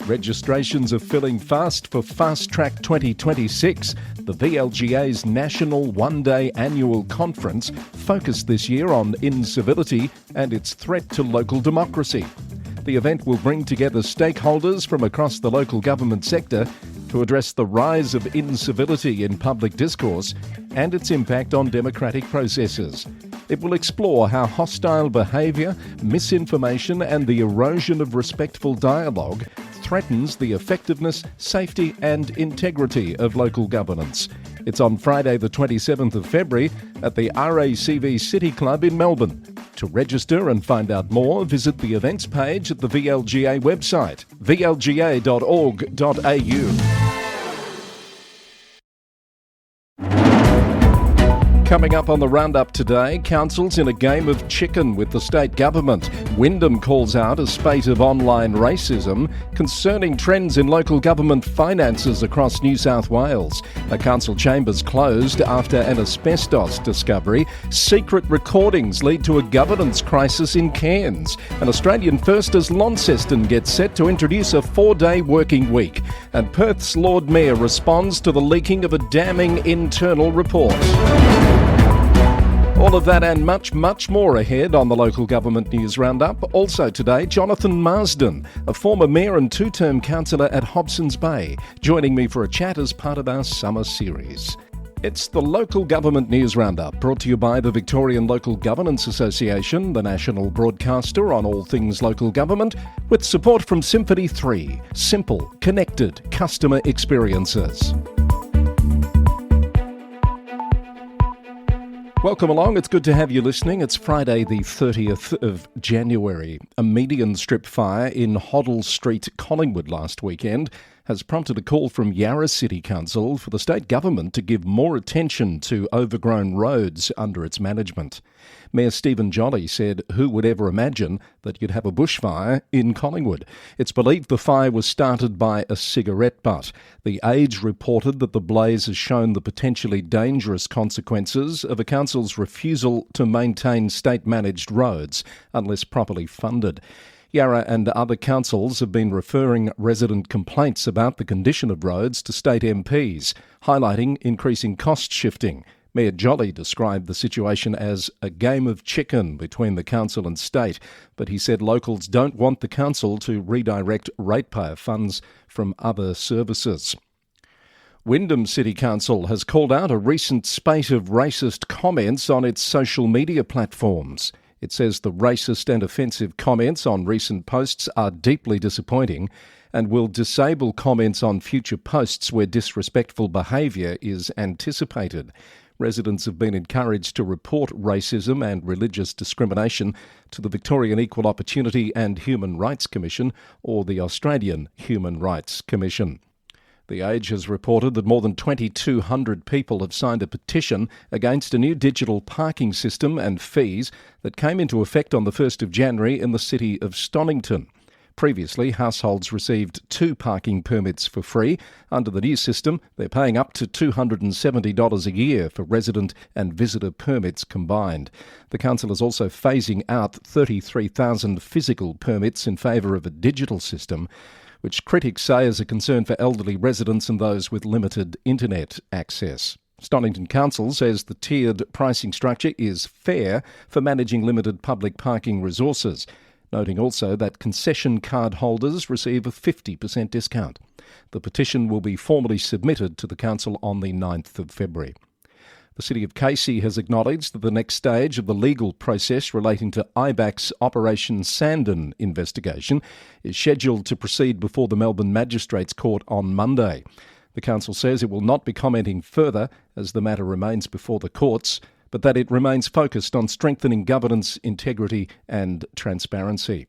Registrations are filling fast for Fast Track 2026, the VLGA's national one-day annual conference focused this year on incivility and its threat to local democracy. The event will bring together stakeholders from across the local government sector to address the rise of incivility in public discourse and its impact on democratic processes. It will explore how hostile behaviour, misinformation and the erosion of respectful dialogue threatens the effectiveness, safety and integrity of local governance. It's on Friday the 27th of February at the RACV City Club in Melbourne. To register and find out more, visit the events page at the VLGA website, vlga.org.au. Coming up on the Roundup today, councils in a game of chicken with the state government. Wyndham calls out a spate of online racism, concerning trends in local government finances across New South Wales. A council chamber's closed after an asbestos discovery. Secret recordings lead to a governance crisis in Cairns. An Australian first as Launceston gets set to introduce a 4-day working week. And Perth's Lord Mayor responds to the leaking of a damning internal report. All of that and much, much more ahead on the Local Government News Roundup. Also today, Jonathon Marsden, a former mayor and 2-term councillor at Hobsons Bay, joining me for a chat as part of our summer series. It's the Local Government News Roundup, brought to you by the Victorian Local Governance Association, the national broadcaster on all things local government, with support from Symphony 3, simple, connected customer experiences. Welcome along. It's good to have you listening. It's Friday the 30th of January. A median strip fire in Hoddle Street, Collingwood last weekend has prompted a call from Yarra City Council for the state government to give more attention to overgrown roads under its management. Mayor Stephen Jolly said, "Who would ever imagine that you'd have a bushfire in Collingwood?" It's believed the fire was started by a cigarette butt. The Age reported that the blaze has shown the potentially dangerous consequences of a council's refusal to maintain state-managed roads unless properly funded. Yarra and other councils have been referring resident complaints about the condition of roads to state MPs, highlighting increasing cost shifting. Mayor Jolly described the situation as a game of chicken between the council and state, but he said locals don't want the council to redirect ratepayer funds from other services. Wyndham City Council has called out a recent spate of racist comments on its social media platforms. It says the racist and offensive comments on recent posts are deeply disappointing and will disable comments on future posts where disrespectful behaviour is anticipated. Residents have been encouraged to report racism and religious discrimination to the Victorian Equal Opportunity and Human Rights Commission or the Australian Human Rights Commission. The Age has reported that more than 2,200 people have signed a petition against a new digital parking system and fees that came into effect on the 1st of January in the city of Stonnington. Previously, households received 2 parking permits for free. Under the new system, they're paying up to $270 a year for resident and visitor permits combined. The council is also phasing out 33,000 physical permits in favour of a digital system, which critics say is a concern for elderly residents and those with limited internet access. Stonnington Council says the tiered pricing structure is fair for managing limited public parking resources, noting also that concession card holders receive a 50% discount. The petition will be formally submitted to the council on the 9th of February. The City of Casey has acknowledged that the next stage of the legal process relating to IBAC's Operation Sandon investigation is scheduled to proceed before the Melbourne Magistrates Court on Monday. The council says it will not be commenting further as the matter remains before the courts, but that it remains focused on strengthening governance, integrity and transparency.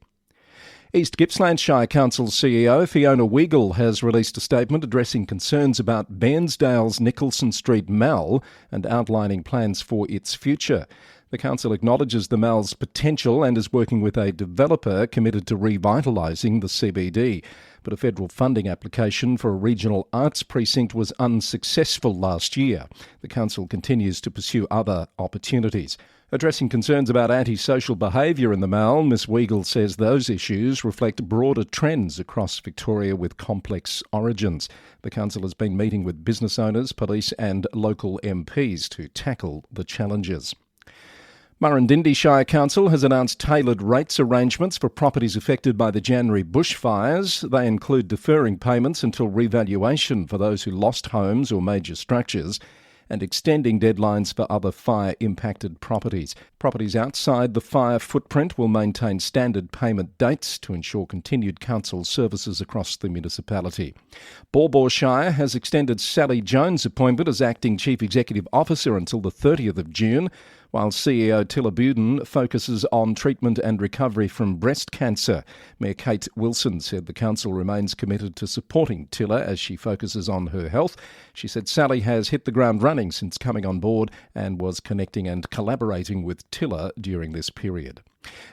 East Gippsland Shire Council CEO Fiona Weigel has released a statement addressing concerns about Bairnsdale's Nicholson Street Mall and outlining plans for its future. The council acknowledges the mall's potential and is working with a developer committed to revitalising the CBD. But a federal funding application for a regional arts precinct was unsuccessful last year. The council continues to pursue other opportunities. Addressing concerns about antisocial behaviour in the Mal, Ms Weigel says those issues reflect broader trends across Victoria with complex origins. The council has been meeting with business owners, police and local MPs to tackle the challenges. Murrindindi Shire Council has announced tailored rates arrangements for properties affected by the January bushfires. They include deferring payments until revaluation for those who lost homes or major structures, and extending deadlines for other fire-impacted properties. Properties outside the fire footprint will maintain standard payment dates to ensure continued council services across the municipality. Baw Baw Shire has extended Sally Jones' appointment as Acting Chief Executive Officer until the 30th of June, while CEO Tilla Buden focuses on treatment and recovery from breast cancer. Mayor Kate Wilson said the council remains committed to supporting Tilla as she focuses on her health. She said Sally has hit the ground running since coming on board and was connecting and collaborating with Tilla during this period.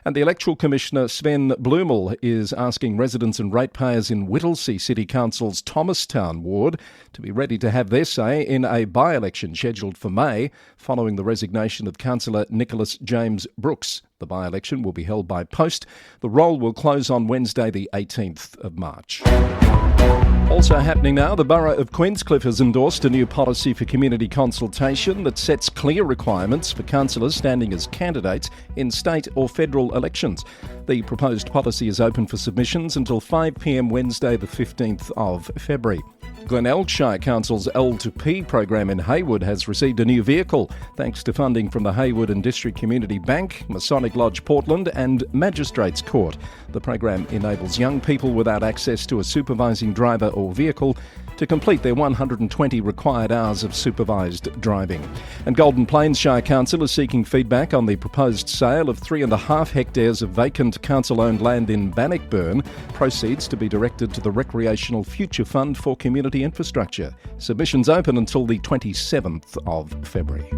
And the Electoral Commissioner Sven Blumel is asking residents and ratepayers in Whittlesea City Council's Thomastown ward to be ready to have their say in a by-election scheduled for May following the resignation of Councillor Nicholas James Brooks. The by-election will be held by post. The roll will close on Wednesday the 18th of March. Also happening now, the Borough of Queenscliff has endorsed a new policy for community consultation that sets clear requirements for councillors standing as candidates in state or federal elections. The proposed policy is open for submissions until 5 p.m. Wednesday the 15th of February. Glenelg Shire Council's L2P program in Haywood has received a new vehicle thanks to funding from the Haywood and District Community Bank, Masonic Lodge Portland and Magistrates Court. The program enables young people without access to a supervising driver or vehicle to complete their 120 required hours of supervised driving. And Golden Plains Shire Council is seeking feedback on the proposed sale of 3.5 hectares of vacant council-owned land in Bannockburn, proceeds to be directed to the Recreational Future Fund for Community Infrastructure. Submissions open until the 27th of February.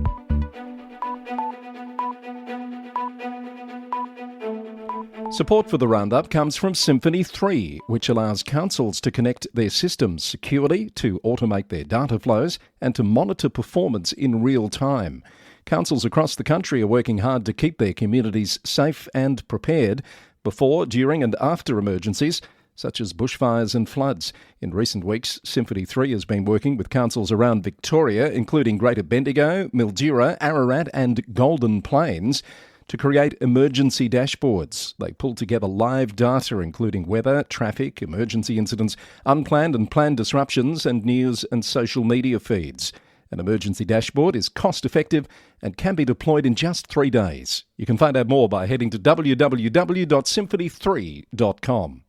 Support for the Roundup comes from Symphony 3, which allows councils to connect their systems securely, to automate their data flows, and to monitor performance in real time. Councils across the country are working hard to keep their communities safe and prepared before, during and after emergencies, such as bushfires and floods. In recent weeks, Symphony 3 has been working with councils around Victoria, including Greater Bendigo, Mildura, Ararat and Golden Plains, to create emergency dashboards. They pull together live data including weather, traffic, emergency incidents, unplanned and planned disruptions, and news and social media feeds. An emergency dashboard is cost-effective and can be deployed in just 3 days. You can find out more by heading to www.symphony3.com.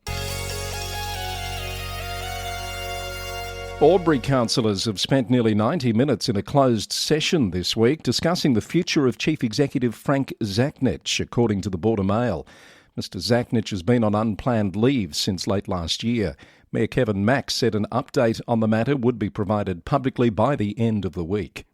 Albury councillors have spent nearly 90 minutes in a closed session this week discussing the future of Chief Executive Frank Zachnich, according to the Border Mail. Mr Zachnich has been on unplanned leave since late last year. Mayor Kevin Mack said an update on the matter would be provided publicly by the end of the week.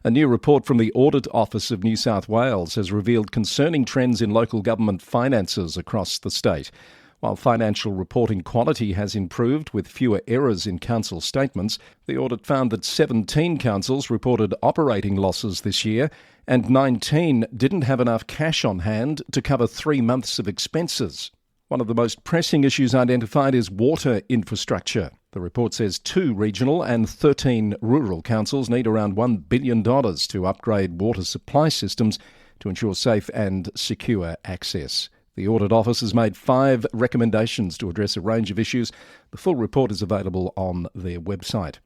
A new report from the Audit Office of New South Wales has revealed concerning trends in local government finances across the state. While financial reporting quality has improved with fewer errors in council statements, the audit found that 17 councils reported operating losses this year and 19 didn't have enough cash on hand to cover 3 months of expenses. One of the most pressing issues identified is water infrastructure. The report says 2 regional and 13 rural councils need around $1 billion to upgrade water supply systems to ensure safe and secure access. The Audit Office has made 5 recommendations to address a range of issues. The full report is available on their website.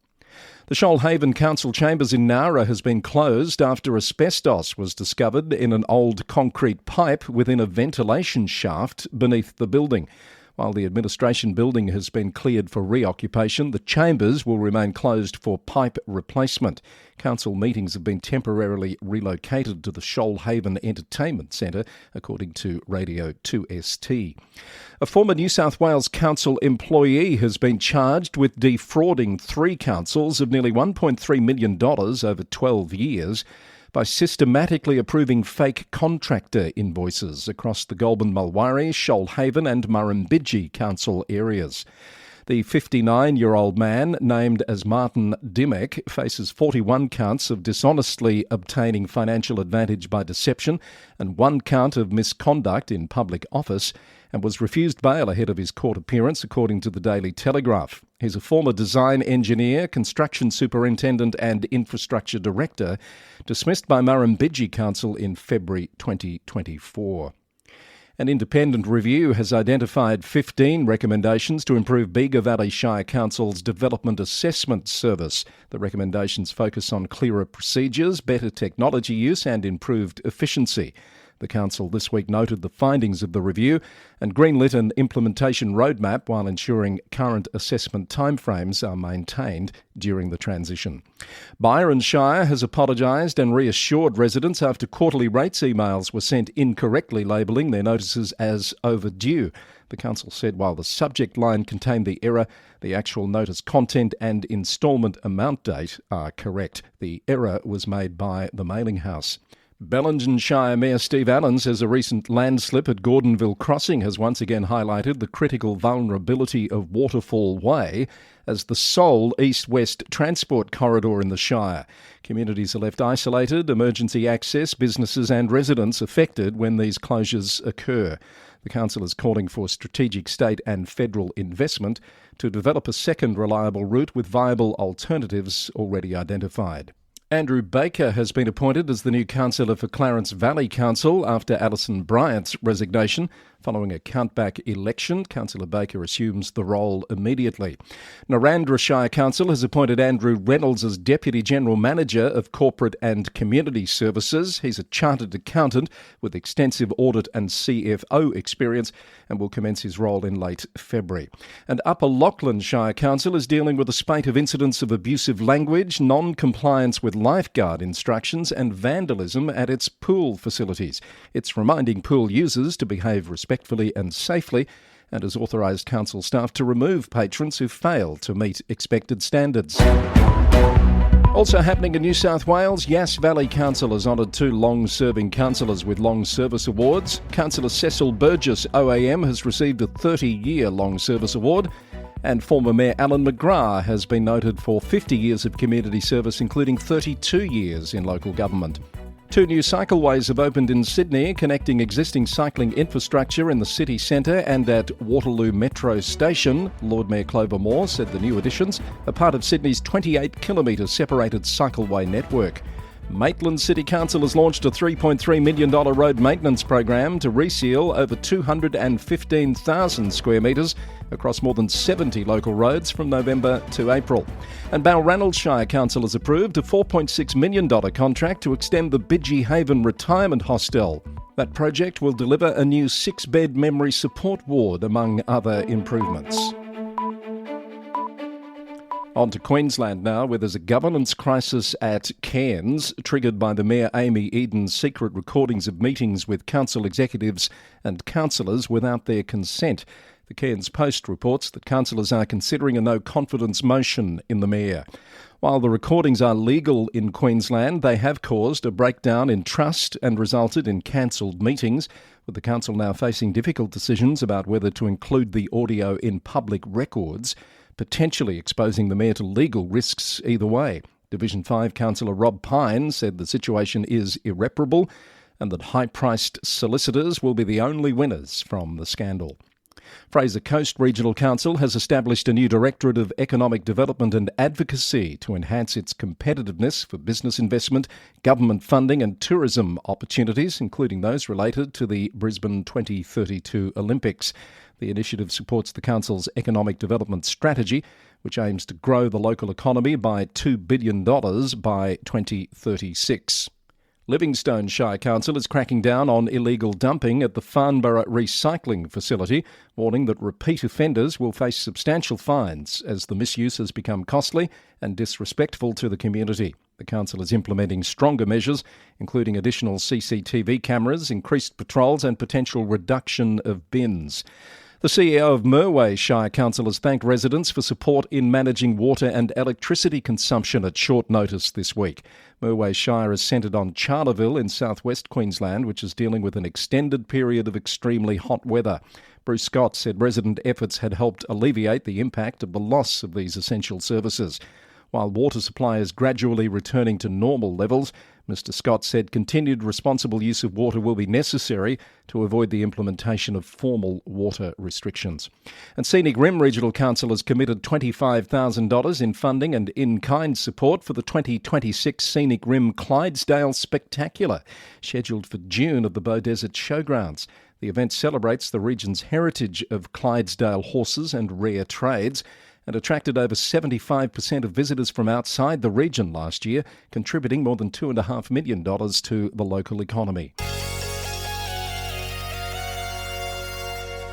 The Shoalhaven Council Chambers in Nara has been closed after asbestos was discovered in an old concrete pipe within a ventilation shaft beneath the building. While the administration building has been cleared for reoccupation, the chambers will remain closed for pipe replacement. Council meetings have been temporarily relocated to the Shoalhaven Entertainment Centre, according to Radio 2ST. A former New South Wales Council employee has been charged with defrauding 3 councils of nearly $1.3 million over 12 years by systematically approving fake contractor invoices across the Goulburn, Mulwaree, Shoalhaven and Murrumbidgee council areas. The 59-year-old man, named as Martin Dimmock, faces 41 counts of dishonestly obtaining financial advantage by deception and 1 count of misconduct in public office, and was refused bail ahead of his court appearance, according to the Daily Telegraph. He's a former design engineer, construction superintendent and infrastructure director, dismissed by Murrumbidgee Council in February 2024. An independent review has identified 15 recommendations to improve Bega Valley Shire Council's Development Assessment Service. The recommendations focus on clearer procedures, better technology use and improved efficiency. The Council this week noted the findings of the review and greenlit an implementation roadmap while ensuring current assessment timeframes are maintained during the transition. Byron Shire has apologised and reassured residents after quarterly rates emails were sent incorrectly labelling their notices as overdue. The Council said while the subject line contained the error, the actual notice content and instalment amount date are correct. The error was made by the mailing house. Bellingen Shire Mayor Steve Allen says a recent landslip at Gordonville Crossing has once again highlighted the critical vulnerability of Waterfall Way as the sole east-west transport corridor in the Shire. Communities are left isolated, emergency access, businesses and residents affected when these closures occur. The Council is calling for strategic state and federal investment to develop a second reliable route with viable alternatives already identified. Andrew Baker has been appointed as the new councillor for Clarence Valley Council after Alison Bryant's resignation. Following a countback election, Councillor Baker assumes the role immediately. Narrandera Shire Council has appointed Andrew Reynolds as Deputy General Manager of Corporate and Community Services. He's a chartered accountant with extensive audit and CFO experience and will commence his role in late February. And Upper Lachlan Shire Council is dealing with a spate of incidents of abusive language, non-compliance with lifeguard instructions and vandalism at its pool facilities. It's reminding pool users to behave respectfully and safely and has authorised council staff to remove patrons who fail to meet expected standards. Also happening in New South Wales, Yass Valley Council has honoured 2 long-serving councillors with long service awards. Councillor Cecil Burgess OAM has received a 30-year long service award, and former Mayor Alan McGrath has been noted for 50 years of community service, including 32 years in local government. 2 new cycleways have opened in Sydney, connecting existing cycling infrastructure in the city centre and at Waterloo Metro Station. Lord Mayor Clover Moore said the new additions are part of Sydney's 28-kilometre separated cycleway network. Maitland City Council has launched a $3.3 million road maintenance program to reseal over 215,000 square metres across more than 70 local roads from November to April. And Balranald Shire Council has approved a $4.6 million contract to extend the Bidgie Haven Retirement Hostel. That project will deliver a new 6-bed memory support ward, among other improvements. On to Queensland now, where there's a governance crisis at Cairns, triggered by the Mayor Amy Eden's secret recordings of meetings with council executives and councillors without their consent. The Cairns Post reports that councillors are considering a no-confidence motion in the Mayor. While the recordings are legal in Queensland, they have caused a breakdown in trust and resulted in cancelled meetings, with the council now facing difficult decisions about whether to include the audio in public records, potentially exposing the Mayor to legal risks either way. Division 5 Councillor Rob Pine said the situation is irreparable and that high-priced solicitors will be the only winners from the scandal. Fraser Coast Regional Council has established a new Directorate of Economic Development and Advocacy to enhance its competitiveness for business investment, government funding and tourism opportunities, including those related to the Brisbane 2032 Olympics. The initiative supports the Council's economic development strategy, which aims to grow the local economy by $2 billion by 2036. Livingstone Shire Council is cracking down on illegal dumping at the Farnborough recycling facility, warning that repeat offenders will face substantial fines as the misuse has become costly and disrespectful to the community. The council is implementing stronger measures, including additional CCTV cameras, increased patrols and potential reduction of bins. The CEO of Merway Shire Council has thanked residents for support in managing water and electricity consumption at short notice this week. Merway Shire is centred on Charleville in southwest Queensland, which is dealing with an extended period of extremely hot weather. Bruce Scott said resident efforts had helped alleviate the impact of the loss of these essential services. While water supply is gradually returning to normal levels, Mr Scott said continued responsible use of water will be necessary to avoid the implementation of formal water restrictions. And Scenic Rim Regional Council has committed $25,000 in funding and in-kind support for the 2026 Scenic Rim Clydesdale Spectacular, scheduled for June at the Beaudesert Showgrounds. The event celebrates the region's heritage of Clydesdale horses and rare trades, and attracted over 75% of visitors from outside the region last year, contributing more than $2.5 million to the local economy.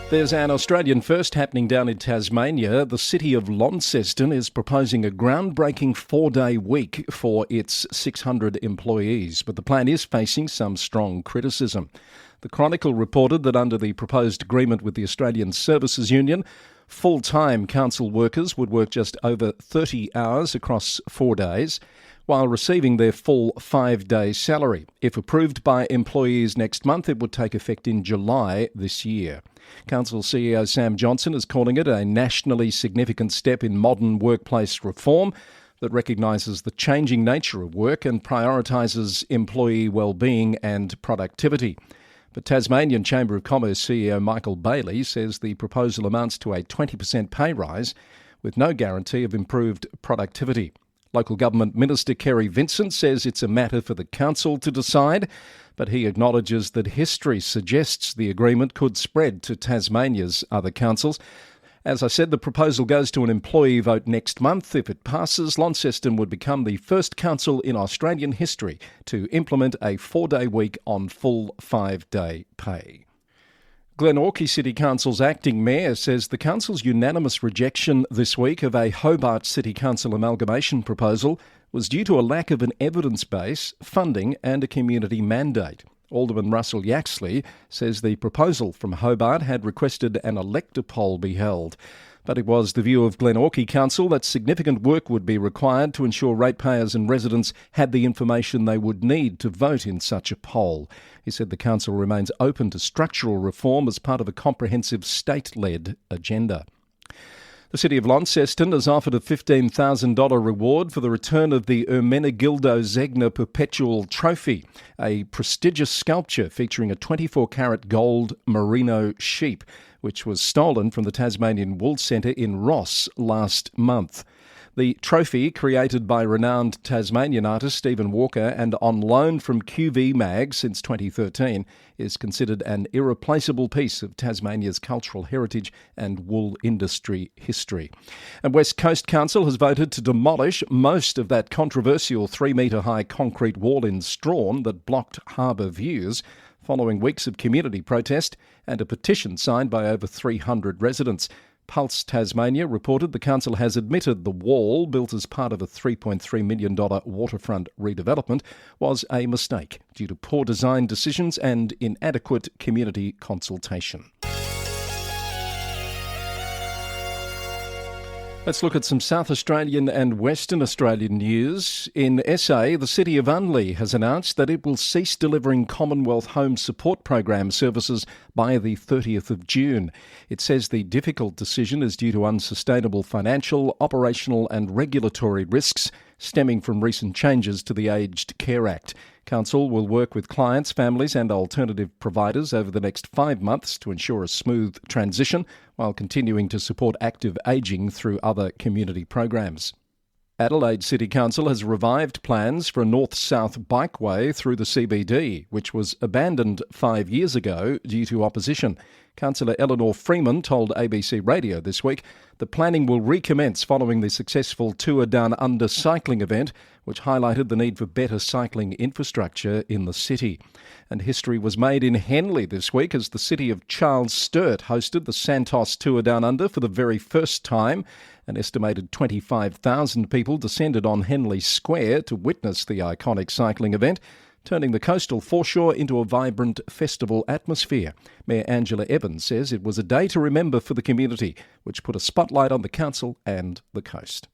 There's an Australian first happening down in Tasmania. The city of Launceston is proposing a groundbreaking 4-day week for its 600 employees, but the plan is facing some strong criticism. The Chronicle reported that under the proposed agreement with the Australian Services Union, full-time council workers would work just over 30 hours across 4 days, while receiving their full 5-day salary. If approved by employees next month, it would take effect in July this year. Council CEO Sam Johnson is calling it a nationally significant step in modern workplace reform that recognises the changing nature of work and prioritises employee well-being and productivity. But Tasmanian Chamber of Commerce CEO Michael Bailey says the proposal amounts to a 20% pay rise with no guarantee of improved productivity. Local Government Minister Kerry Vincent says it's a matter for the council to decide, but he acknowledges that history suggests the agreement could spread to Tasmania's other councils. As I said, the proposal goes to an employee vote next month. If it passes, Launceston would become the first council in Australian history to implement a 4-day week on full 5-day pay. Glenorchy City Council's acting mayor says the council's unanimous rejection this week of a Hobart City Council amalgamation proposal was due to a lack of an evidence base, funding and a community mandate. Alderman Russell Yaxley says the proposal from Hobart had requested an elector poll be held. But it was the view of Glenorchy Council that significant work would be required to ensure ratepayers and residents had the information they would need to vote in such a poll. He said the council remains open to structural reform as part of a comprehensive state-led agenda. The City of Launceston has offered a $15,000 reward for the return of the Ermenegildo Zegna Perpetual Trophy, a prestigious sculpture featuring a 24-carat gold merino sheep, which was stolen from the Tasmanian Wool Centre in Ross last month. The trophy, created by renowned Tasmanian artist Stephen Walker and on loan from QV Mag since 2013, is considered an irreplaceable piece of Tasmania's cultural heritage and wool industry history. And West Coast Council has voted to demolish most of that controversial 3-metre-high concrete wall in Strawn that blocked harbour views, following weeks of community protest and a petition signed by over 300 residents. Pulse Tasmania reported the council has admitted the wall, built as part of a $3.3 million waterfront redevelopment, was a mistake due to poor design decisions and inadequate community consultation. Let's look at some South Australian and Western Australian news. In SA, the City of Unley has announced that it will cease delivering Commonwealth Home Support Program services by the 30th of June. It says the difficult decision is due to unsustainable financial, operational and regulatory risks stemming from recent changes to the Aged Care Act. Council will work with clients, families and alternative providers over the next 5 months to ensure a smooth transition while continuing to support active ageing through other community programs. Adelaide City Council has revived plans for a north-south bikeway through the CBD, which was abandoned 5 years ago due to opposition. Councillor Eleanor Freeman told ABC Radio this week the planning will recommence following the successful Tour Down Under cycling event, which highlighted the need for better cycling infrastructure in the city. And history was made in Henley this week as the city of Charles Sturt hosted the Santos Tour Down Under for the very first time. An estimated 25,000 people descended on Henley Square to witness the iconic cycling event. turning the coastal foreshore into a vibrant festival atmosphere. Mayor Angela Evans says it was a day to remember for the community, which put a spotlight on the council and the coast.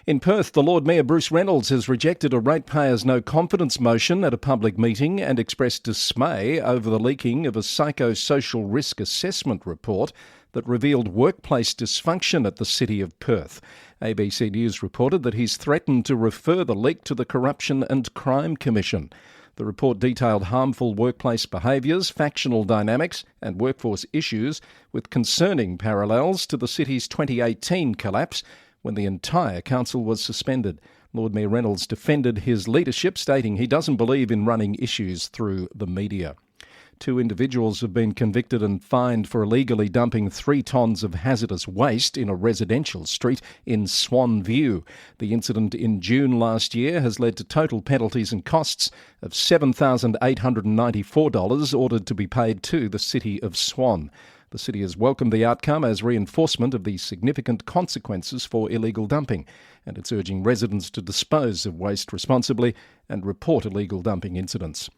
In Perth, the Lord Mayor Bruce Reynolds has rejected a ratepayers' no confidence motion at a public meeting and expressed dismay over the leaking of a psychosocial risk assessment report that revealed workplace dysfunction at the City of Perth. ABC News reported that he's threatened to refer the leak to the Corruption and Crime Commission. The report detailed harmful workplace behaviours, factional dynamics and workforce issues, with concerning parallels to the city's 2018 collapse, when the entire council was suspended. Lord Mayor Reynolds defended his leadership, stating he doesn't believe in running issues through the media. 2 individuals have been convicted and fined for illegally dumping 3 tonnes of hazardous waste in a residential street in Swan View. The incident in June last year has led to total penalties and costs of $7,894 ordered to be paid to the City of Swan. The city has welcomed the outcome as reinforcement of the significant consequences for illegal dumping, and it's urging residents to dispose of waste responsibly and report illegal dumping incidents.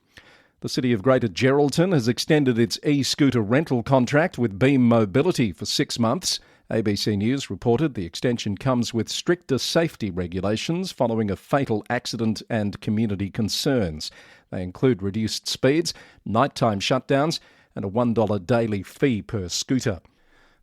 The City of Greater Geraldton has extended its e-scooter rental contract with Beam Mobility for 6 months. ABC News reported the extension comes with stricter safety regulations following a fatal accident and community concerns. They include reduced speeds, nighttime shutdowns, and a $1 daily fee per scooter.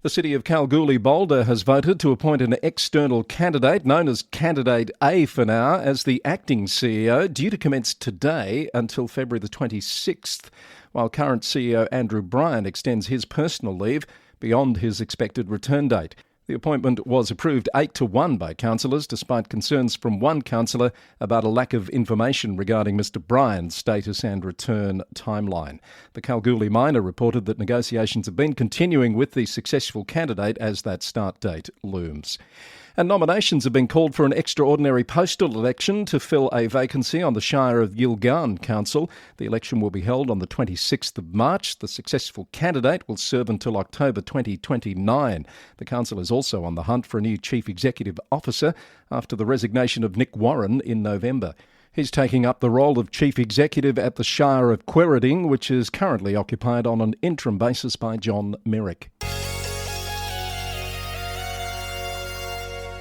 The City of Kalgoorlie-Boulder has voted to appoint an external candidate, known as Candidate A for now, as the acting CEO, due to commence today until February the 26th, while current CEO Andrew Bryan extends his personal leave beyond his expected return date. The appointment was approved 8-1 by councillors, despite concerns from one councillor about a lack of information regarding Mr Bryan's status and return timeline. The Kalgoorlie Miner reported that negotiations have been continuing with the successful candidate as that start date looms. And nominations have been called for an extraordinary postal election to fill a vacancy on the Shire of Yilgarn Council. The election will be held on the 26th of March. The successful candidate will serve until October 2029. The council is also on the hunt for a new Chief Executive Officer after the resignation of Nick Warren in November. He's taking up the role of Chief Executive at the Shire of Quairading, which is currently occupied on an interim basis by John Merrick.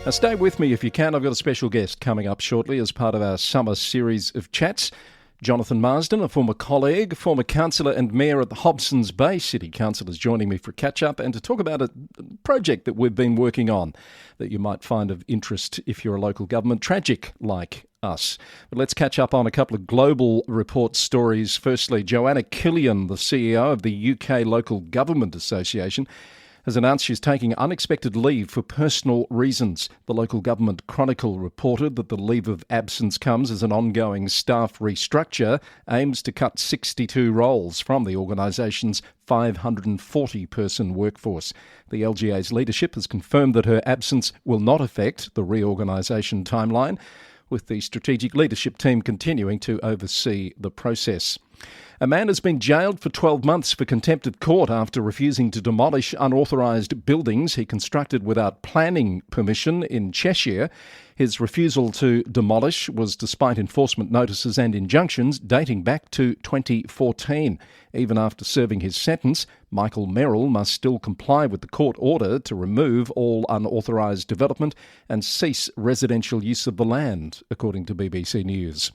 Now stay with me if you can. I've got a special guest coming up shortly as part of our summer series of chats. Jonathon Marsden, a former colleague, former councillor and mayor at the Hobsons Bay City Council, is joining me for a catch-up and to talk about a project that we've been working on that you might find of interest if you're a local government tragic like us. But let's catch up on a couple of global report stories. Firstly, Joanna Killian, the CEO of the UK Local Government Association, has announced she's taking unexpected leave for personal reasons. The Local Government Chronicle reported that the leave of absence comes as an ongoing staff restructure aims to cut 62 roles from the organisation's 540-person workforce. The LGA's leadership has confirmed that her absence will not affect the reorganisation timeline, with the strategic leadership team continuing to oversee the process. A man has been jailed for 12 months for contempt of court after refusing to demolish unauthorised buildings he constructed without planning permission in Cheshire. His refusal to demolish was despite enforcement notices and injunctions dating back to 2014. Even after serving his sentence, Michael Merrill must still comply with the court order to remove all unauthorised development and cease residential use of the land, according to BBC News.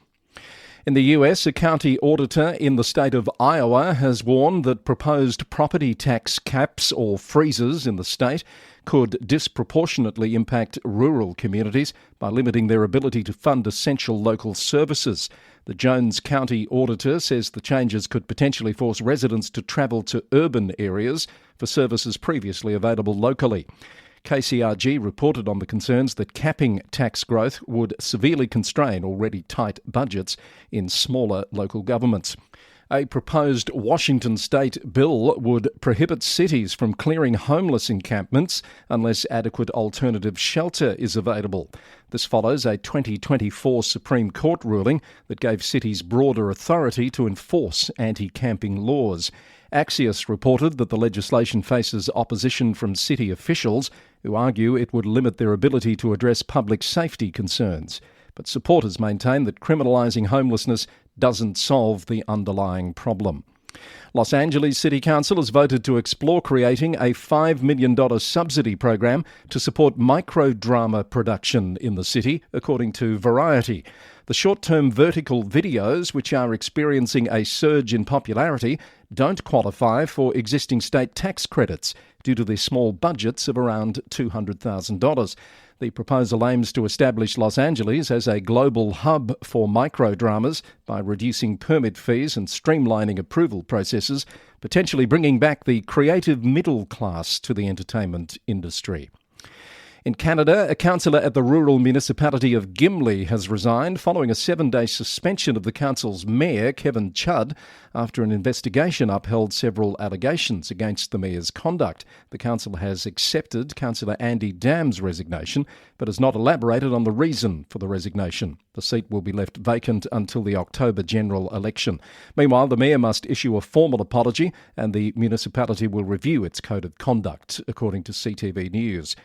In the US, a county auditor in the state of Iowa has warned that proposed property tax caps or freezes in the state could disproportionately impact rural communities by limiting their ability to fund essential local services. The Jones County auditor says the changes could potentially force residents to travel to urban areas for services previously available locally. KCRG reported on the concerns that capping tax growth would severely constrain already tight budgets in smaller local governments. A proposed Washington state bill would prohibit cities from clearing homeless encampments unless adequate alternative shelter is available. This follows a 2024 Supreme Court ruling that gave cities broader authority to enforce anti-camping laws. Axios reported that the legislation faces opposition from city officials who argue it would limit their ability to address public safety concerns. But supporters maintain that criminalising homelessness doesn't solve the underlying problem. Los Angeles City Council has voted to explore creating a $5 million subsidy program to support microdrama production in the city, according to Variety. The short-term vertical videos, which are experiencing a surge in popularity, don't qualify for existing state tax credits due to their small budgets of around $200,000. The proposal aims to establish Los Angeles as a global hub for microdramas by reducing permit fees and streamlining approval processes, potentially bringing back the creative middle class to the entertainment industry. In Canada, a councillor at the rural municipality of Gimli has resigned following a 7-day suspension of the council's mayor, Kevin Chudd, after an investigation upheld several allegations against the mayor's conduct. The council has accepted Councillor Andy Dam's resignation, but has not elaborated on the reason for the resignation. The seat will be left vacant until the October general election. Meanwhile, the mayor must issue a formal apology and the municipality will review its code of conduct, according to CTV News,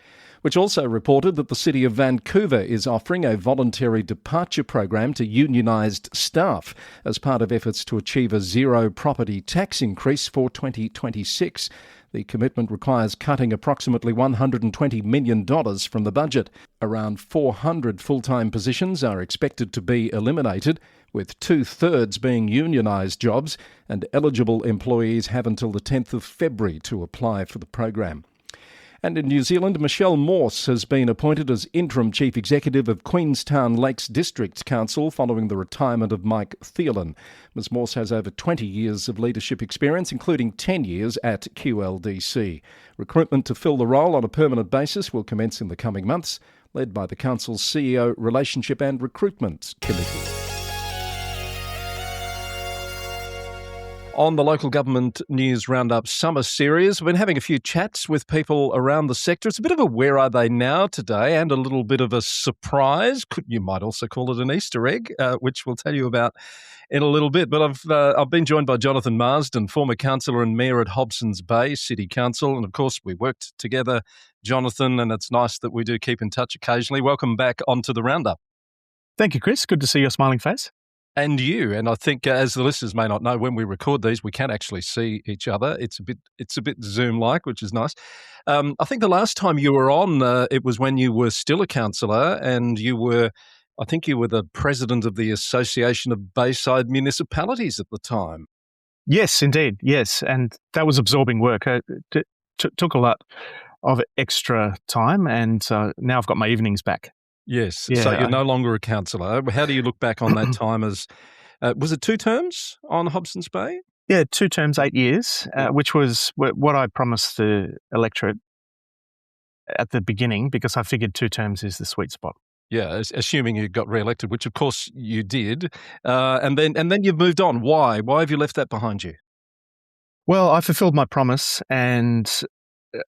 which also reported that the City of Vancouver is offering a voluntary departure program to unionised staff as part of efforts to achieve a zero property tax increase for 2026. The commitment requires cutting approximately $120 million from the budget. Around 400 full-time positions are expected to be eliminated, with 2/3 being unionised jobs, and eligible employees have until the 10th of February to apply for the program. And in New Zealand, Michelle Morse has been appointed as Interim Chief Executive of Queenstown Lakes District Council following the retirement of Mike Thielen. Ms Morse has over 20 years of leadership experience, including 10 years at QLDC. Recruitment to fill the role on a permanent basis will commence in the coming months, led by the Council's CEO Relationship and Recruitment Committee. On the Local Government News Roundup summer series, we've been having a few chats with people around the sector. It's a bit of a where are they now today and a little bit of a surprise. You might also call it an Easter egg, which we'll tell you about in a little bit. But I've been joined by Jonathon Marsden, former councillor and mayor at Hobsons Bay City Council. And of course, we worked together, Jonathon, and it's nice that we do keep in touch occasionally. Welcome back onto the Roundup. Thank you, Chris. Good to see your smiling face. And you. And I think, as the listeners may not know, when we record these, we can actually see each other. It's a bit Zoom-like, which is nice. I think the last time you were on, it was when you were still a councillor, and I think you were the president of the Association of Bayside Municipalities at the time. Yes, indeed. Yes, and that was absorbing work. It took a lot of extra time, and now I've got my evenings back. Yes, yeah, so you're no longer a councillor. How do you look back on that time as, was it 2 terms on Hobsons Bay? Yeah, 2 terms, 8 years, which was what I promised the electorate at the beginning, because I figured 2 terms is the sweet spot. Yeah, assuming you got re-elected, which of course you did, and then you've moved on. Why? Why have you left that behind you? Well, I fulfilled my promise, and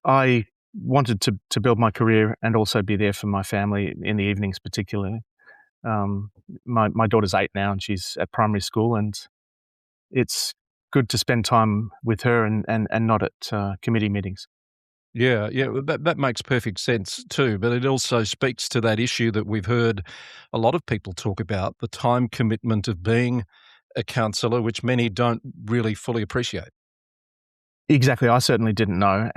I wanted to build my career and also be there for my family in the evenings particularly. My daughter's 8 now and she's at primary school, and it's good to spend time with her and not at committee meetings. Yeah, that makes perfect sense too, but it also speaks to that issue that we've heard a lot of people talk about, the time commitment of being a councillor, which many don't really fully appreciate. Exactly. I certainly didn't know.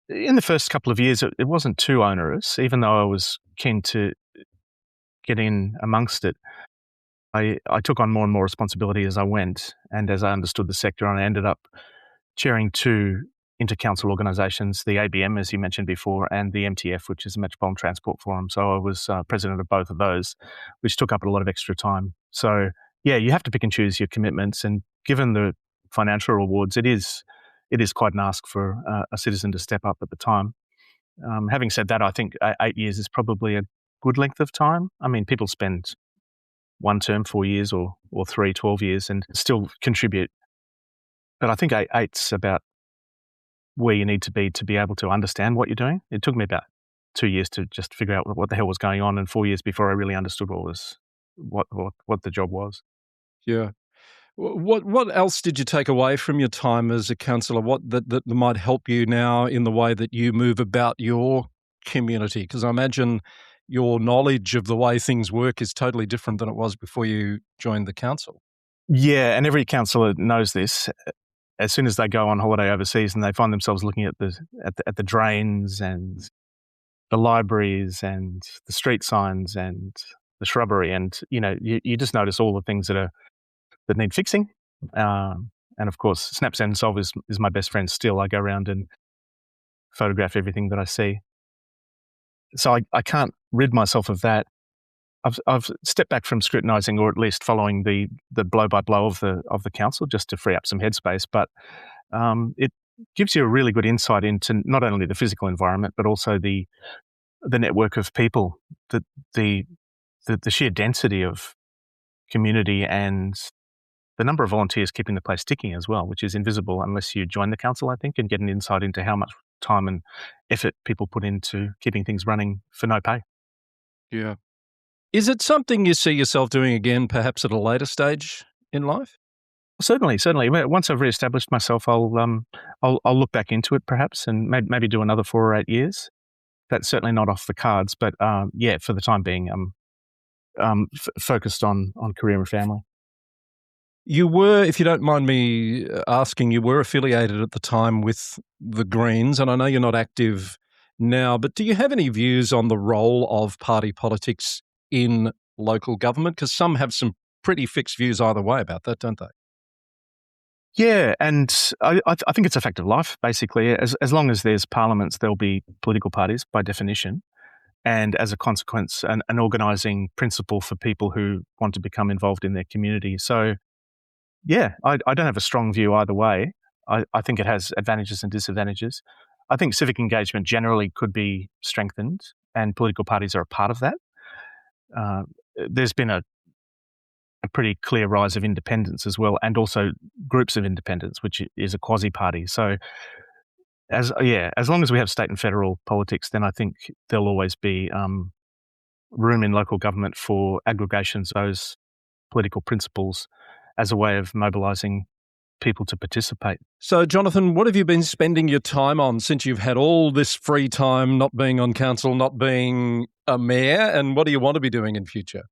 In the first couple of years, it wasn't too onerous, even though I was keen to get in amongst it. I took on more and more responsibility as I went, and as I understood the sector, and I ended up chairing 2 inter-council organisations, the ABM, as you mentioned before, and the MTF, which is the Metropolitan Transport Forum. So I was president of both of those, which took up a lot of extra time. So, yeah, you have to pick and choose your commitments, and given the financial rewards, it is quite an ask for a citizen to step up at the time. Having said that, I think 8 years is probably a good length of time. I mean, people spend 1 term, 4 years, or 3, 12 years and still contribute. But I think 8's about where you need to be able to understand what you're doing. It took me about 2 years to just figure out what the hell was going on, and 4 years before I really understood what the job was. Yeah. What else did you take away from your time as a councillor? What that might help you now in the way that you move about your community? Because I imagine your knowledge of the way things work is totally different than it was before you joined the council. Yeah, and every councillor knows this. As soon as they go on holiday overseas and they find themselves looking at the drains and the libraries and the street signs and the shrubbery, and you just notice all the things that need fixing. And of course, Snap and Solve is my best friend still. I go around and photograph everything that I see. So I can't rid myself of that. I've stepped back from scrutinising, or at least following the blow by blow of the council, just to free up some headspace. But it gives you a really good insight into not only the physical environment, but also the network of people, the sheer density of community, and the number of volunteers keeping the place ticking as well, which is invisible unless you join the council, I think, and get an insight into how much time and effort people put into keeping things running for no pay. Yeah. Is it something you see yourself doing again, perhaps at a later stage in life? Certainly. Once I've re-established myself, I'll look back into it perhaps, and maybe do another 4 or 8 years. That's certainly not off the cards, but for the time being, I'm focused on career and family. You were, if you don't mind me asking, you were affiliated at the time with the Greens, and I know you're not active now, but do you have any views on the role of party politics in local government? Because some have some pretty fixed views either way about that, don't they? Yeah, and I think it's a fact of life, basically. As long as there's parliaments, there'll be political parties by definition. And as a consequence, an organising principle for people who want to become involved in their community. So, yeah, I don't have a strong view either way. I think it has advantages and disadvantages. I think civic engagement generally could be strengthened, and political parties are a part of that. There's been a pretty clear rise of independents as well, and also groups of independents, which is a quasi-party. So, as long as we have state and federal politics, then I think there'll always be room in local government for aggregations of those political principles as a way of mobilising people to participate. So, Jonathan, what have you been spending your time on since you've had all this free time, not being on council, not being a mayor, and what do you want to be doing in future?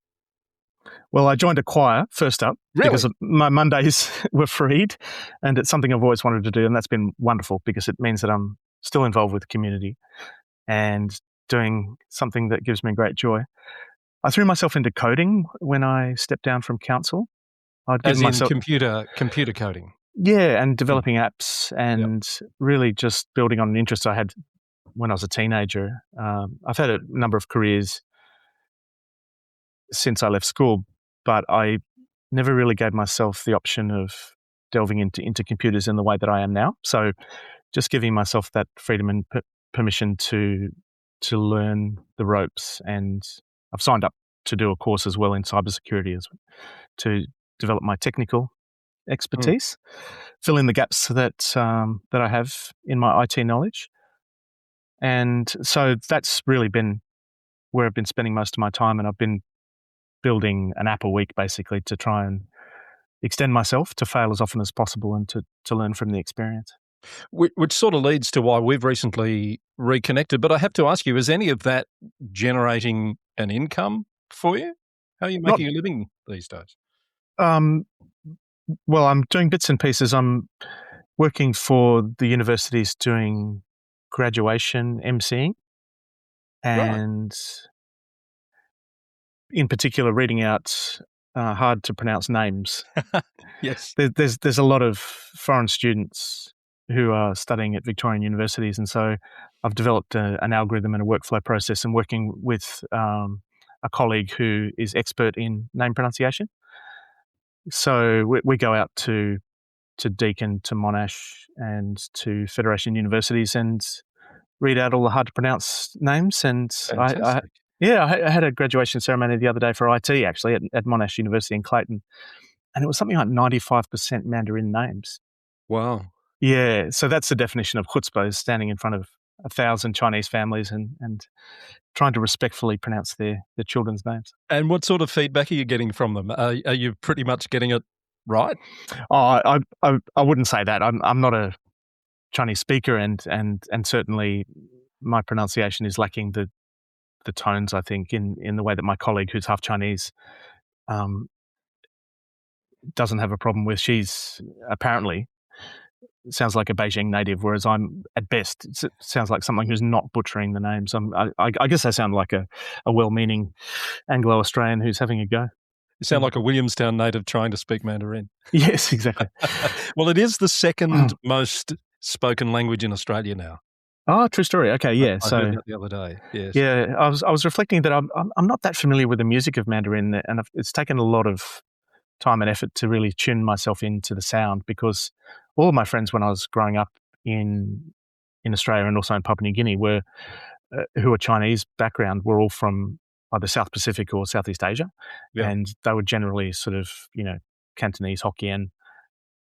Well, I joined a choir first up, Really? because my Mondays were freed, and it's something I've always wanted to do, and that's been wonderful because it means that I'm still involved with the community and doing something that gives me great joy. I threw myself into coding when I stepped down from council. As in computer coding? Yeah, and developing apps, and really just building on an interest I had when I was a teenager. I've had a number of careers since I left school, but I never really gave myself the option of delving into computers in the way that I am now. So just giving myself that freedom and permission to learn the ropes. And I've signed up to do a course as well in cybersecurity to develop my technical expertise, fill in the gaps that I have in my IT knowledge. And so that's really been where I've been spending most of my time, and I've been building an app a week basically to try and extend myself, to fail as often as possible, and to learn from the experience. Which sort of leads to why we've recently reconnected. But I have to ask you, is any of that generating an income for you? How are you making a living these days? Well, I'm doing bits and pieces. I'm working for the universities doing graduation emceeing, and in particular reading out hard to pronounce names. Yes. There's a lot of foreign students who are studying at Victorian universities, and so I've developed an algorithm and a workflow process, and working with a colleague who is expert in name pronunciation. So we go out to Deakin, to Monash, and to Federation universities and read out all the hard to pronounce names. And I had a graduation ceremony the other day for IT, actually, at Monash University in Clayton, and it was something like 95% Mandarin names. Wow. Yeah, so that's the definition of chutzpah, is standing in front of 1,000 Chinese families and trying to respectfully pronounce their children's names. And what sort of feedback are you getting from them? Are you pretty much getting it right? Oh, I wouldn't say that. I'm not a Chinese speaker, and certainly my pronunciation is lacking the the tones, I think, in the way that my colleague, who's half Chinese, doesn't have a problem with. She's apparently sounds like a Beijing native, whereas I'm, at best, it sounds like someone who's not butchering the names. I guess I sound like a well-meaning Anglo-Australian who's having a go. You sound like a Williamstown native trying to speak Mandarin. Yes, exactly. Well, it is the second most spoken language in Australia now. Oh, true story. Okay, yeah. I heard that the other day. Yes. Yeah, I was reflecting that I'm not that familiar with the music of Mandarin, and it's taken a lot of time and effort to really tune myself into the sound, because all of my friends when I was growing up in Australia and also in Papua New Guinea were who are Chinese background, were all from either South Pacific or Southeast Asia, and they were generally sort of Cantonese, Hokkien,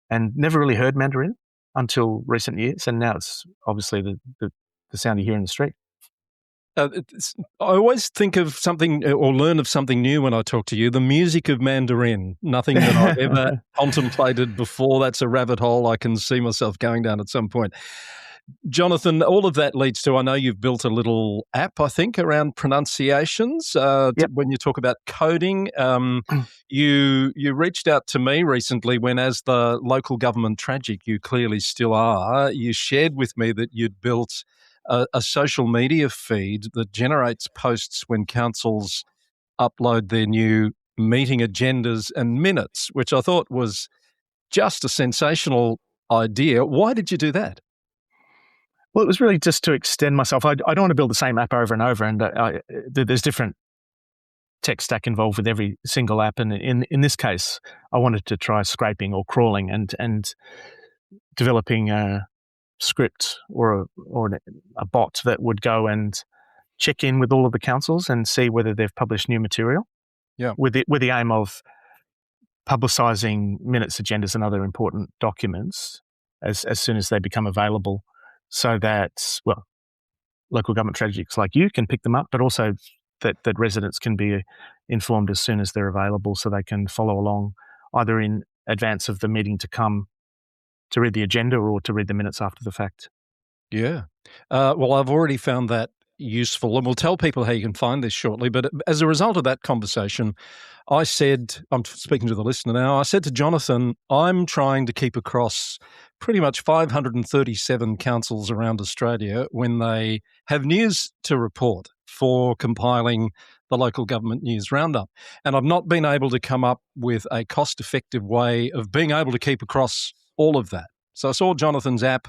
and never really heard Mandarin until recent years, and now it's obviously the sound you hear in the street. I always think of something or learn of something new when I talk to you. The music of Mandarin, nothing that I've ever contemplated before. That's a rabbit hole I can see myself going down at some point. Jonathan, all of that leads to, I know you've built a little app, I think, around pronunciations. When you talk about coding, you reached out to me recently when, as the local government tragic you clearly still are, you shared with me that you'd built a social media feed that generates posts when councils upload their new meeting agendas and minutes, which I thought was just a sensational idea. Why did you do that? Well, it was really just to extend myself. I don't want to build the same app over and over, and there's different tech stack involved with every single app. And in this case, I wanted to try scraping or crawling and developing a script or a bot that would go and check in with all of the councils and see whether they've published new material. Yeah, with the aim of publicising minutes, agendas, and other important documents as soon as they become available, so that, well, local government tragics like you can pick them up, but also that residents can be informed as soon as they're available, so they can follow along either in advance of the meeting to come to read the agenda or to read the minutes after the fact. Yeah. Well, I've already found that useful, and we'll tell people how you can find this shortly. But as a result of that conversation, I said, I'm speaking to the listener now, I said to Jonathan, I'm trying to keep across pretty much 537 councils around Australia when they have news to report for compiling the Local Government News Roundup. And I've not been able to come up with a cost-effective way of being able to keep across all of that. So I saw Jonathan's app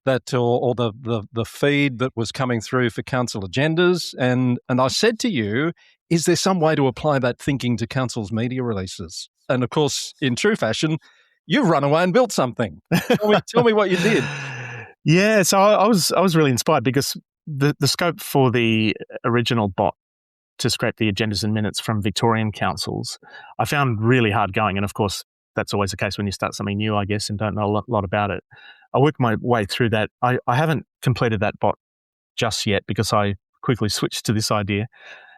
that, or the feed that was coming through for council agendas, and I said to you, is there some way to apply that thinking to council's media releases? And of course, in true fashion, you've run away and built something. Tell me what you did. Yeah, so I was really inspired, because the scope for the original bot to scrape the agendas and minutes from Victorian councils, I found really hard going. And of course, that's always the case when you start something new, I guess, and don't know a lot about it. I worked my way through that. I haven't completed that bot just yet, because I quickly switched to this idea.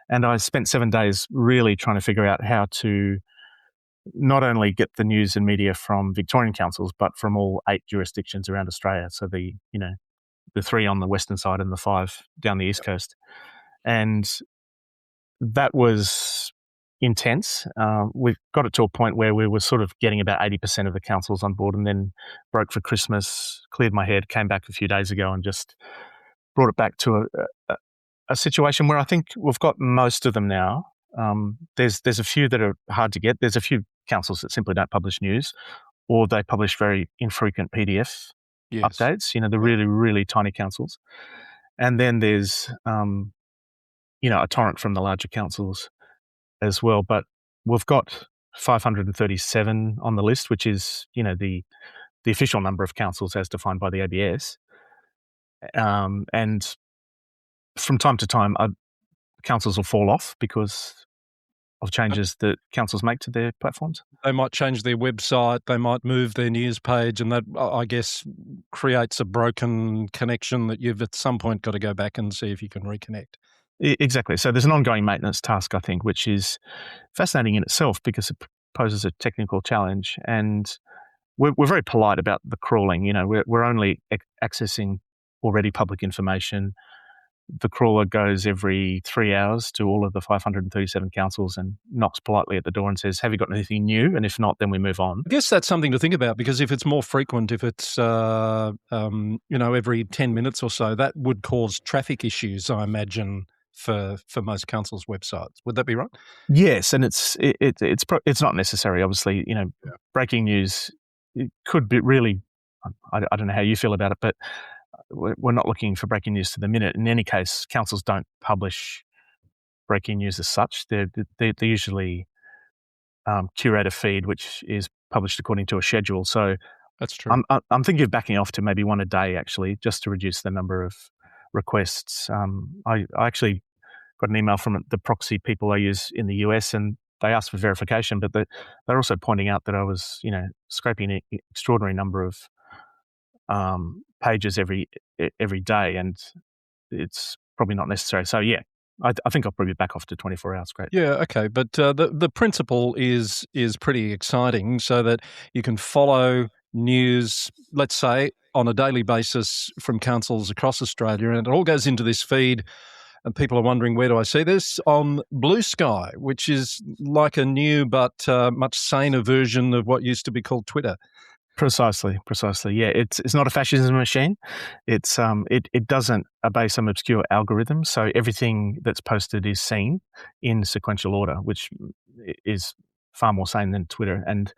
And I spent 7 days really trying to figure out how to not only get the news and media from Victorian councils, but from all 8 jurisdictions around Australia. So the 3 on the western side and the 5 down the east coast. And that was intense. We've got it to a point where we were sort of getting about 80% of the councils on board, and then broke for Christmas, cleared my head, came back a few days ago and just brought it back to a situation where I think we've got most of them now. There's a few that are hard to get. There's a few councils that simply don't publish news, or they publish very infrequent PDF updates, the really, really tiny councils. And then there's, a torrent from the larger councils as well. But we've got 537 on the list, which is, the official number of councils as defined by the ABS. And from time to time, councils will fall off because of changes that councils make to their platforms. They might change their website, they might move their news page, and that, I guess, creates a broken connection that you've at some point got to go back and see if you can reconnect. Exactly. So there's an ongoing maintenance task, I think, which is fascinating in itself because it poses a technical challenge. And we're very polite about the crawling. We're only accessing already public information. the crawler goes every 3 hours to all of the 537 councils and knocks politely at the door and says, "Have you got anything new?" And if not, then we move on. I guess that's something to think about, because if it's more frequent, if it's every 10 minutes or so, that would cause traffic issues, I imagine, for most councils' websites. Would that be right? Yes, and it's not necessary. Obviously, breaking news, it could be really. I don't know how you feel about it, but we're not looking for breaking news to the minute. In any case, councils don't publish breaking news as such. They usually curate a feed which is published according to a schedule. So that's true. I'm thinking of backing off to maybe one a day, actually, just to reduce the number of requests. I actually got an email from the proxy people I use in the US, and they asked for verification, but they're also pointing out that I was, scraping an extraordinary number of pages every day, and it's probably not necessary. So yeah, I think I'll probably back off to 24 hours. Great. Yeah, okay, but the principle is pretty exciting, so that you can follow news, let's say, on a daily basis from councils across Australia, and it all goes into this feed. And people are wondering, where do I see this? On Blue Sky, which is like a new but much saner version of what used to be called Twitter. Precisely. Yeah, it's not a fascism machine. It's it doesn't obey some obscure algorithm. So everything that's posted is seen in sequential order, which is far more sane than Twitter, and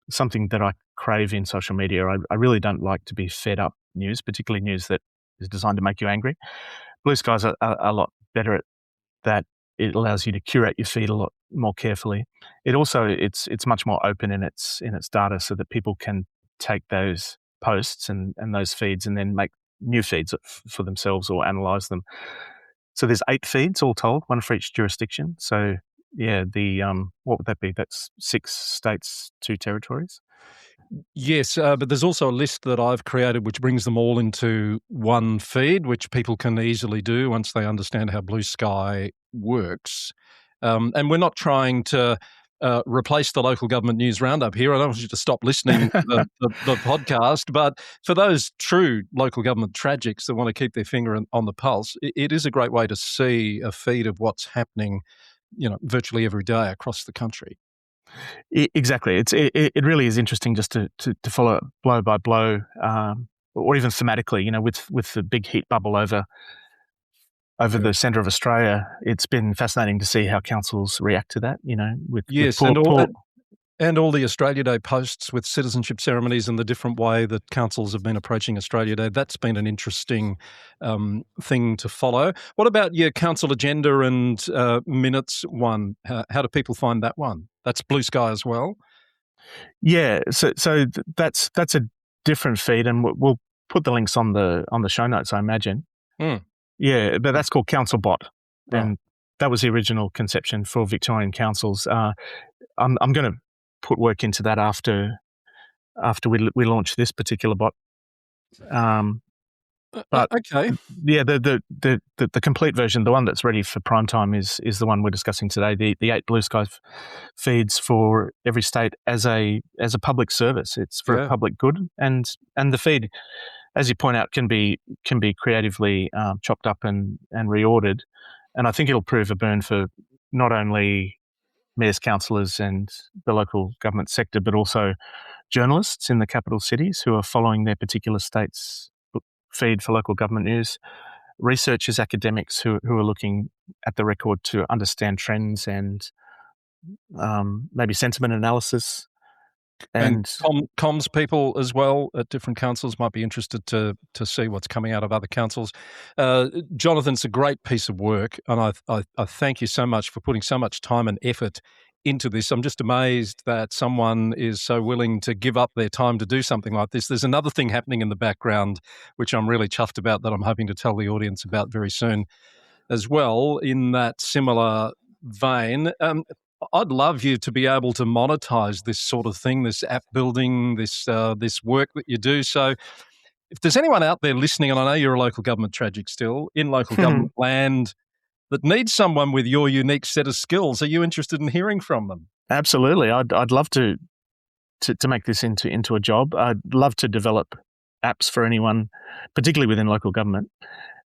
something that I crave in social media. I really don't like to be fed up news, particularly news that is designed to make you angry. Blue Sky's a lot better at that. It allows you to curate your feed a lot more carefully. It also it's much more open in its data, so that people can take those posts and those feeds and then make new feeds for themselves or analyse them. So there's 8 feeds all told, one for each jurisdiction. So yeah, what would that be? That's 6 states, 2 territories. Yes, but there's also a list that I've created which brings them all into one feed, which people can easily do once they understand how Blue Sky works. And we're not trying to replace the Local Government News Roundup here. I don't want you to stop listening to the podcast, but for those true local government tragics that want to keep their finger on the pulse, it is a great way to see a feed of what's happening, virtually every day across the country. Exactly. It really is interesting just to follow it blow by blow, or even thematically. With the big heat bubble over the centre of Australia, it's been fascinating to see how councils react to that. And all the Australia Day posts with citizenship ceremonies and the different way that councils have been approaching Australia Day. That's been an interesting thing to follow. What about your council agenda and minutes one? How do people find that one? That's Blue Sky as well? Yeah, so that's a different feed, and we'll put the links on the show notes, I imagine. Mm. Yeah, but that's called CouncilBot, and that was the original conception for Victorian councils. I'm going to put work into that after we launch this particular bot. But okay, yeah, the complete version, the one that's ready for prime time, is the one we're discussing today. The 8 Blue Sky feeds for every state as a public service. It's for a public good, and the feed, as you point out, can be creatively chopped up and reordered. And I think it'll prove a boon for not only mayors, councillors and the local government sector, but also journalists in the capital cities who are following their particular state's feed for local government news, researchers, academics who are looking at the record to understand trends and maybe sentiment analysis. And comms people as well at different councils might be interested to see what's coming out of other councils. Jonathon, it's a great piece of work, and I thank you so much for putting so much time and effort into this. I'm just amazed that someone is so willing to give up their time to do something like this. There's another thing happening in the background, which I'm really chuffed about, that I'm hoping to tell the audience about very soon as well, in that similar vein. I'd love you to be able to monetize this sort of thing, this app building, this work that you do. So if there's anyone out there listening, and I know you're a local government tragic still, in local government land, that needs someone with your unique set of skills, are you interested in hearing from them? Absolutely. I'd love to make this into a job. I'd love to develop apps for anyone, particularly within local government,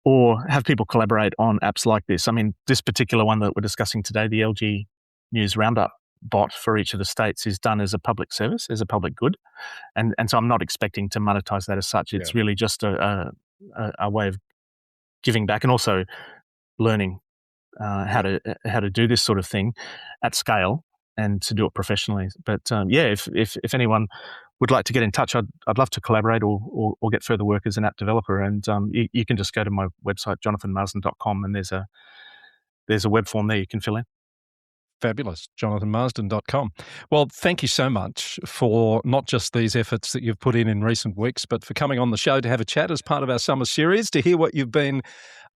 or have people collaborate on apps like this. I mean, this particular one that we're discussing today, the LG News Roundup bot for each of the states, is done as a public service, as a public good. And so I'm not expecting to monetize that as such. It's really just a way of giving back and also learning how to do this sort of thing at scale and to do it professionally. But if anyone would like to get in touch, I'd love to collaborate or get further work as an app developer. And you can just go to my website, jonathonmarsden.com, and there's a web form there you can fill in. Fabulous. JonathonMarsden.com. Well, thank you so much for not just these efforts that you've put in recent weeks, but for coming on the show to have a chat as part of our summer series, to hear what you've been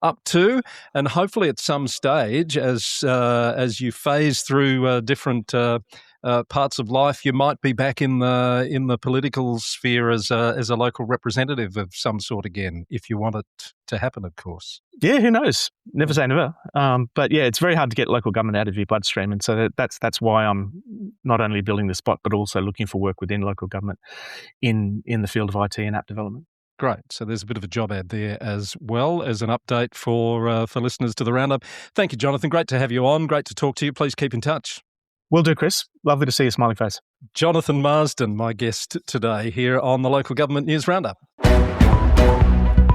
up to, and hopefully at some stage, as you phase through different parts of life, you might be back in the political sphere as a local representative of some sort again, if you want it to happen, of course. Yeah, who knows? Never say never. But yeah, it's very hard to get local government out of your bloodstream, and so that's why I'm not only building the spot, but also looking for work within local government in the field of IT and app development. Great. So there's a bit of a job ad there as well as an update for listeners to the Roundup. Thank you, Jonathan. Great to have you on. Great to talk to you. Please keep in touch. Will do, Chris. Lovely to see your smiling face. Jonathon Marsden, my guest today here on the Local Government News Roundup.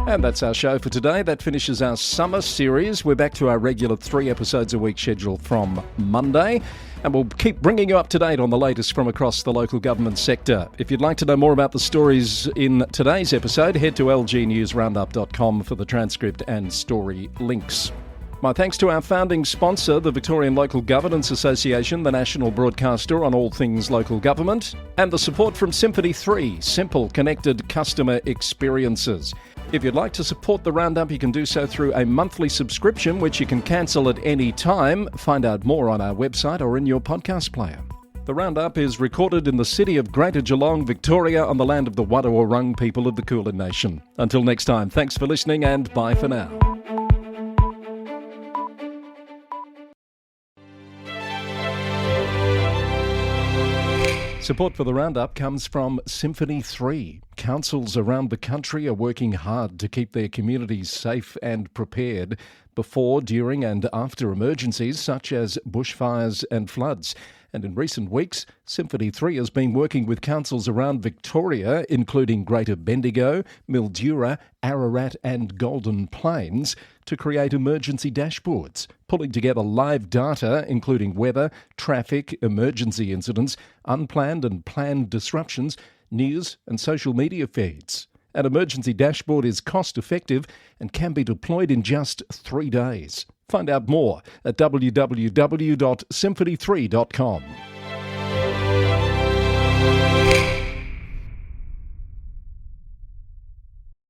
And that's our show for today. That finishes our summer series. We're back to our regular 3 episodes a week schedule from Monday. And we'll keep bringing you up to date on the latest from across the local government sector. If you'd like to know more about the stories in today's episode, head to lgnewsroundup.com for the transcript and story links. My thanks to our founding sponsor, the Victorian Local Governance Association, the national broadcaster on all things local government, and the support from Symphony 3, simple, connected customer experiences. If you'd like to support the Roundup, you can do so through a monthly subscription, which you can cancel at any time. Find out more on our website or in your podcast player. The Roundup is recorded in the city of Greater Geelong, Victoria, on the land of the Wadawurrung people of the Kulin Nation. Until next time, thanks for listening and bye for now. Support for the Roundup comes from Symphony 3. Councils around the country are working hard to keep their communities safe and prepared before, during and after emergencies such as bushfires and floods. And in recent weeks, Symphony 3 has been working with councils around Victoria, including Greater Bendigo, Mildura, Ararat and Golden Plains, to create emergency dashboards, pulling together live data including weather, traffic, emergency incidents, unplanned and planned disruptions, news and social media feeds. An emergency dashboard is cost-effective and can be deployed in just 3 days. Find out more at www.symphony3.com.